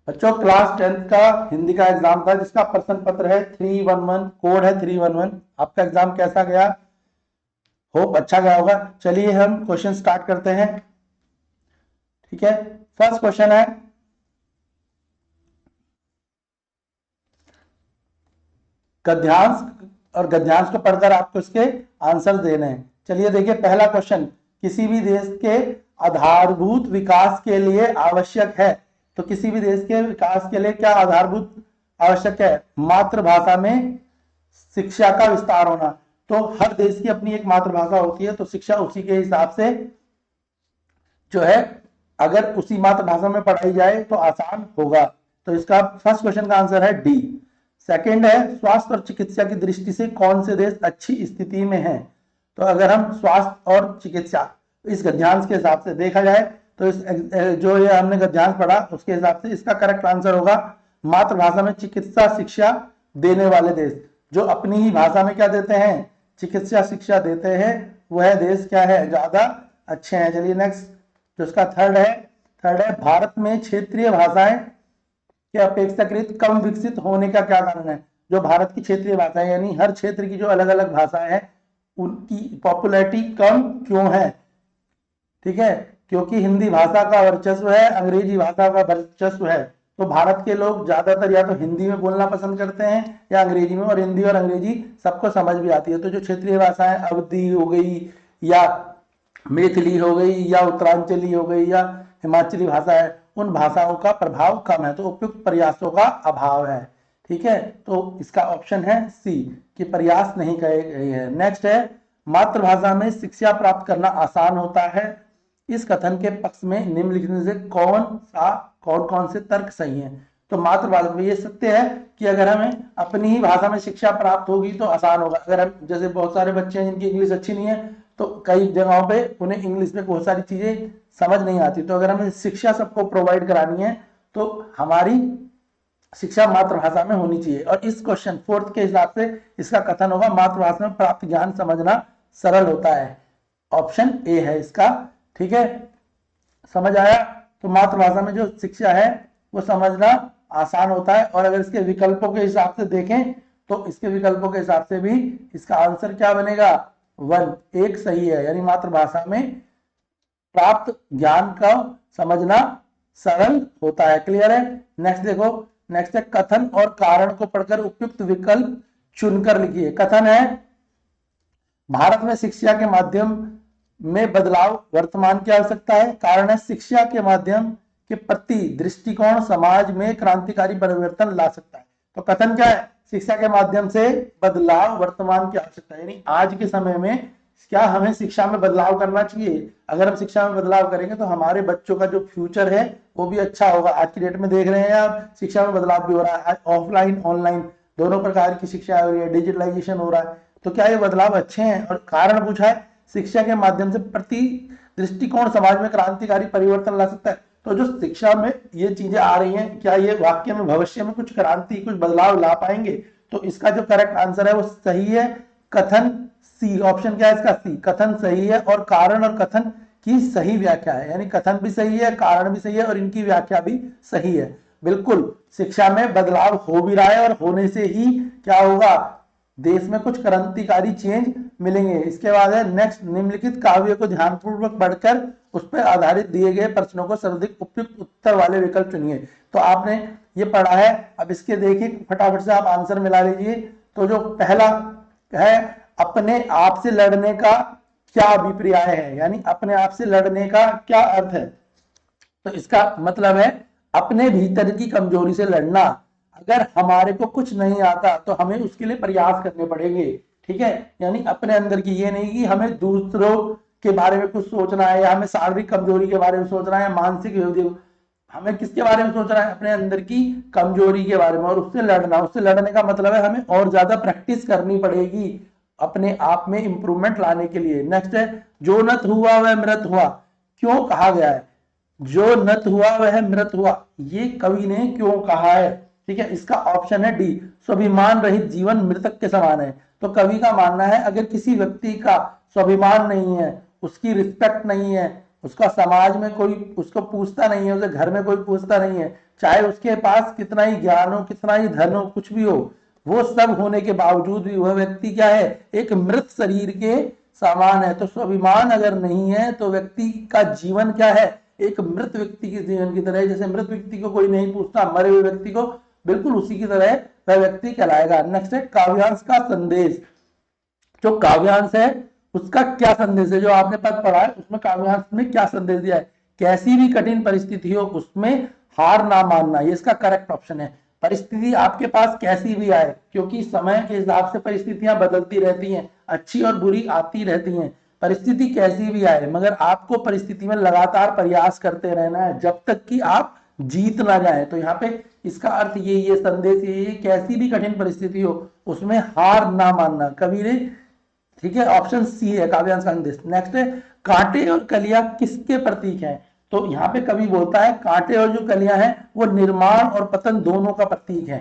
बच्चों class 10th का हिंदी का एग्जाम था जिसका प्रश्न पत्र है 311, कोड है 311। आपका एग्जाम कैसा गया? होप अच्छा गया होगा। चलिए हम क्वेश्चन स्टार्ट करते हैं। ठीक है, फर्स्ट क्वेश्चन है, गद्यांश, और गद्यांश को पढ़कर आपको इसके आंसर देने हैं। चलिए देखिए पहला क्वेश्चन, किसी भी देश के आधारभूत विकास के लिए आवश्यक है। तो किसी भी देश के विकास के लिए क्या आधारभूत आवश्यक है? मातृभाषा में शिक्षा का विस्तार होना। तो हर देश की अपनी एक मातृभाषा होती है, तो शिक्षा उसी के हिसाब से जो है अगर उसी मातृभाषा में पढ़ाई जाए तो आसान होगा। तो इसका फर्स्ट क्वेश्चन का आंसर है डी। सेकंड है, स्वास्थ्य और चिकित्सा की दृष्टि से कौन से देश अच्छी स्थिति में हैं? तो अगर हम स्वास्थ्य और चिकित्सा इस गद्यांश के हिसाब से देखा जाए तो इस जो ये हमने गद्यांश पढ़ा उसके हिसाब से इसका करेक्ट आंसर होगा मातृभाषा में चिकित्सा शिक्षा देने वाले देश। जो अपनी ही भाषा में क्या देते हैं? चिकित्सा शिक्षा देते हैं, वह देश क्या है? ज्यादा अच्छे हैं। चलिए नेक्स्ट, जो इसका थर्ड है, भारत में क्षेत्रीय भाषाएं के अपेक्षाकृत कम विकसित होने का क्या कारण है? जो भारत की क्षेत्रीय भाषाएं यानी हर क्षेत्र की जो अलग अलग भाषाएं हैं उनकी पॉपुलैरिटी कम क्यों है? ठीक है, क्योंकि हिंदी भाषा का वर्चस्व है, अंग्रेजी भाषा का वर्चस्व है। तो भारत के लोग ज्यादातर या तो हिंदी में बोलना पसंद करते हैं या अंग्रेजी में, और हिंदी और अंग्रेजी सबको समझ भी आती है। तो जो क्षेत्रीय भाषाएं अवधी हो गई या मैथिली हो गई या उत्तरांचली हो गई या हिमाचली भाषा है, उन भाषाओं का प्रभाव कम है, तो उपयुक्त प्रयासों का अभाव है। ठीक है, तो इसका ऑप्शन है सी कि प्रयास नहीं किए गए हैं। नेक्स्ट है, मातृभाषा में शिक्षा प्राप्त करना आसान होता है। इस कथन के पक्ष में निम्नलिखित में से कौन कौन से तर्क सही हैं? तो मातृभाषा में ये सत्य है कि अगर हमें अपनी ही भाषा में शिक्षा प्राप्त होगी तो आसान होगा। अगर हम जैसे बहुत सारे बच्चे हैं जिनकी इंग्लिश अच्छी नहीं है तो कई जगहों पे उन्हें इंग्लिश में बहुत सारी चीजें समझ नहीं आती, तो अगर हमें शिक्षा सबको प्रोवाइड करानी है तो हमारी शिक्षा मातृभाषा में होनी चाहिए। और इस क्वेश्चन फोर्थ के हिसाब से इसका कथन होगा मातृभाषा में प्राप्त ज्ञान समझना सरल होता है। ऑप्शन ए है इसका। ठीक है, समझ आया? तो मातृभाषा में जो शिक्षा है वो समझना आसान होता है। और अगर इसके विकल्पों के हिसाब से देखें तो इसके विकल्पों के हिसाब से भी इसका आंसर क्या बनेगा? 1, एक सही है, यानी मातृभाषा में प्राप्त ज्ञान का समझना सरल होता है। क्लियर है? नेक्स्ट देखो, नेक्स्ट है, कथन और कारण को पढ़कर उपयुक्त विकल्प चुनकर लिखिए। कथन है, भारत में शिक्षा के माध्यम में बदलाव वर्तमान की आवश्यकता है। कारण है, शिक्षा के माध्यम के प्रति दृष्टिकोण समाज में क्रांतिकारी परिवर्तन ला सकता है। तो कथन क्या है? शिक्षा के माध्यम से बदलाव वर्तमान की आवश्यकता है, यानी आज के समय में क्या हमें शिक्षा में बदलाव करना चाहिए। अगर हम शिक्षा में बदलाव करेंगे तो हमारे बच्चों का जो फ्यूचर है वो भी अच्छा होगा। आज की डेट में देख रहे हैं आप, शिक्षा में बदलाव भी हो रहा है, ऑफलाइन ऑनलाइन दोनों प्रकार की शिक्षा हो रही है, डिजिटलाइजेशन हो रहा है। तो क्या ये बदलाव अच्छे हैं? और कारण पूछा है, शिक्षा के माध्यम से प्रति दृष्टिकोण समाज में क्रांतिकारी परिवर्तन ला सकता है। तो जो शिक्षा में ये चीजें आ रही हैं, क्या ये वाक्य में भविष्य में कुछ क्रांति, कुछ बदलाव ला पाएंगे? तो इसका जो करेक्ट आंसर है वो सही है, कथन सी। ऑप्शन क्या है इसका? सी, कथन सही है। और कारण और कथन की सही व्याख्या है, यानी कथन भी सही है, कारण भी सही है और इनकी व्याख्या भी सही है। बिल्कुल, शिक्षा में बदलाव हो भी रहा है और होने से ही क्या होगा? देश में कुछ क्रांतिकारी चेंज मिलेंगे। इसके बाद है नेक्स्ट, निम्नलिखित काव्य को ध्यानपूर्वक पढ़कर उस पर आधारित दिए गए प्रश्नों को सर्वाधिक उपयुक्त उत्तर वाले विकल्प चुनिए। तो आपने ये पढ़ा है, अब इसके देखिए फटाफट से आप आंसर मिला लीजिए। तो जो पहला है, अपने आप से लड़ने का क्या अभिप्राय है, यानी अपने आप से लड़ने का क्या अर्थ है? तो इसका मतलब है अपने भीतर की कमजोरी से लड़ना। अगर हमारे को कुछ नहीं आता तो हमें उसके लिए प्रयास करने पड़ेंगे। ठीक है, यानी अपने अंदर की, ये नहीं कि हमें दूसरों के बारे में कुछ सोचना है या हमें शारीरिक कमजोरी के बारे में सोचना है, मानसिक, हमें किसके बारे में सोचना है? अपने अंदर की कमजोरी के बारे में, और उससे लड़ना। उससे लड़ने का मतलब है हमें और ज्यादा प्रैक्टिस करनी पड़ेगी अपने आप में इंप्रूवमेंट लाने के लिए। नेक्स्ट है, जो नत हुआ वह मृत हुआ, क्यों कहा गया है? जो नत हुआ वह मृत हुआ, ये कवि ने क्यों कहा है? ठीक है, इसका ऑप्शन है डी, स्वाभिमान रहित जीवन मृतक के समान है। तो कवि का मानना है अगर किसी व्यक्ति का स्वाभिमान नहीं है, उसकी रिस्पेक्ट नहीं है, उसका समाज में कोई उसको पूछता नहीं है, उसे घर में कोई पूछता नहीं है, चाहे उसके पास कितना ही ज्ञान हो, कितना ही धन हो, कुछ भी हो, वो सब होने के बावजूद भी वह व्यक्ति क्या है, एक मृत शरीर के समान है। तो स्वाभिमान अगर नहीं है तो व्यक्ति का जीवन क्या है, एक मृत व्यक्ति के जीवन की तरह है। जैसे मृत व्यक्ति को कोई नहीं पूछता, मरे हुए व्यक्ति को, बिल्कुल उसी की तरह वह व्यक्ति कहलाएगा। नेक्स्ट है काव्यांश का संदेश। जो काव्यांश है उसका क्या संदेश है, जो आपने पद पढ़ा है उसमें काव्यांश में क्या संदेश दिया है, कैसी भी कठिन परिस्थिति हो उसमें हार ना मानना, ये इसका करेक्ट ऑप्शन है। परिस्थिति आपके पास कैसी भी आए, क्योंकि समय के हिसाब से परिस्थितियां बदलती रहती हैं, अच्छी और बुरी आती रहती हैं। परिस्थिति कैसी भी आए मगर आपको परिस्थिति में लगातार प्रयास करते रहना है जब तक कि आप जीत ना जाए। तो यहाँ पे इसका अर्थ ये संदेश ये कैसी भी कठिन परिस्थिति हो उसमें हार ना मानना, कभी नहीं। ठीक है, ऑप्शन सी है काव्यांश का संदेश। नेक्स्ट है कांटे और कलियां किसके प्रतीक हैं। तो यहाँ पे कवि बोलता है कांटे और जो कलियां हैं वो निर्माण और पतन दोनों का प्रतीक है।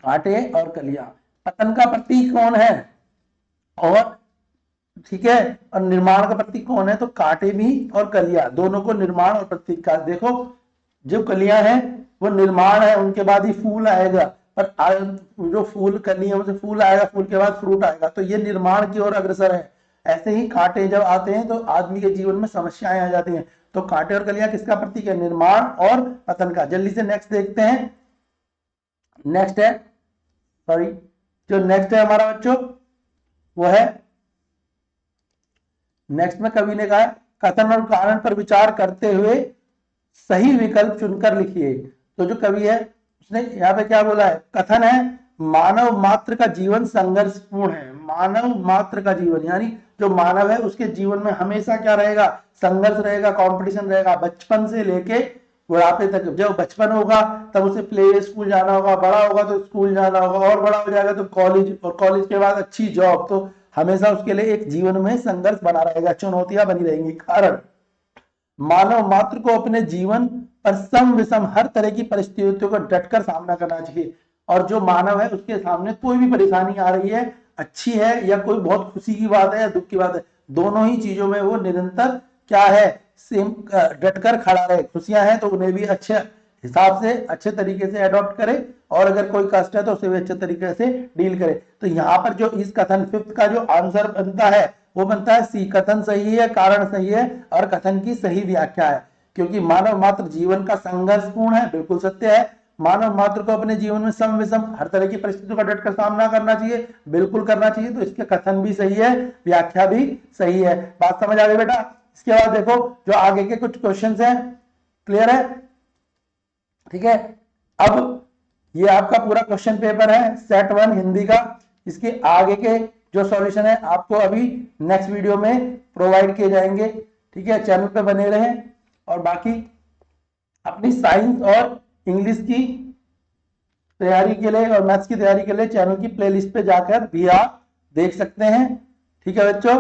कांटे और कलियां, पतन का प्रतीक कौन है, और ठीक है, और निर्माण का प्रतीक कौन है, तो कांटे भी और कलियां दोनों को निर्माण और प्रतीक का। देखो जो कलियां हैं वो निर्माण है, उनके बाद ही फूल आएगा, पर जो फूल कलियों से फूल आएगा, फूल के बाद फ्रूट आएगा, तो ये निर्माण की ओर अग्रसर है। ऐसे ही कांटे जब आते हैं तो आदमी के जीवन में समस्याएं आ जाती हैं। तो कांटे और कलियां किसका प्रतीक है, निर्माण और पतन का। जल्दी से नेक्स्ट देखते हैं। नेक्स्ट है, सॉरी, जो नेक्स्ट है हमारा बच्चों वो है, नेक्स्ट में कवि ने कहा कथन और कारण पर विचार करते हुए सही विकल्प चुनकर लिखिए। तो जो कवि है उसने यहाँ पे क्या बोला है, कथन है मानव मात्र का जीवन संघर्षपूर्ण है। मानव मात्र का जीवन यानी जो मानव है उसके जीवन में हमेशा क्या रहेगा, संघर्ष रहेगा, कंपटीशन रहेगा, बचपन से लेके बुढ़ापे तक। जब बचपन होगा तब उसे प्ले स्कूल जाना होगा, बड़ा होगा तो स्कूल जाना होगा, और बड़ा हो जाएगा तो कॉलेज, और कॉलेज के बाद अच्छी जॉब। तो हमेशा उसके लिए एक जीवन में संघर्ष बना रहेगा, चुनौतियां बनी रहेंगी। कारण मानव मात्र को अपने जीवन पर सम विषम हर तरह की परिस्थितियों का डटकर सामना करना चाहिए। और जो मानव है उसके सामने कोई भी परेशानी आ रही है, अच्छी है या कोई बहुत खुशी की बात है या दुख की बात है, दोनों ही चीजों में वो निरंतर क्या है, सेम डटकर खड़ा रहे। खुशियां हैं तो उन्हें भी अच्छे हिसाब से अच्छे तरीके से अडॉप्ट करे, और अगर कोई कष्ट है तो उसे भी अच्छे तरीके से डील करे। तो यहाँ पर जो इस कथन फिफ्थ का जो आंसर बनता है वो बनता है सी, कथन सही है, कारण सही है और कथन की सही व्याख्या है। क्योंकि मानव मात्र जीवन का संघर्षपूर्ण है, बिल्कुल सत्य है। मानव मात्र को अपने जीवन में सम विषम हर तरह की परिस्थितियों का डटकर सामना करना चाहिए, बिल्कुल करना चाहिए। तो इसके कथन भी सही है, व्याख्या भी सही है। बात समझ आ गई बेटा। इसके बाद देखो जो आगे के कुछ क्वेश्चंस हैं, क्लियर है, ठीक है। अब ये आपका पूरा क्वेश्चन पेपर है सेट 1 हिंदी का। इसके आगे के जो सॉल्यूशन है आपको अभी नेक्स्ट वीडियो में प्रोवाइड किए जाएंगे, ठीक है। चैनल पे बने रहें, और बाकी अपनी साइंस और इंग्लिश की तैयारी के लिए और मैथ्स की तैयारी के लिए चैनल की प्लेलिस्ट पे जाकर भी आप देख सकते हैं, ठीक है बच्चों।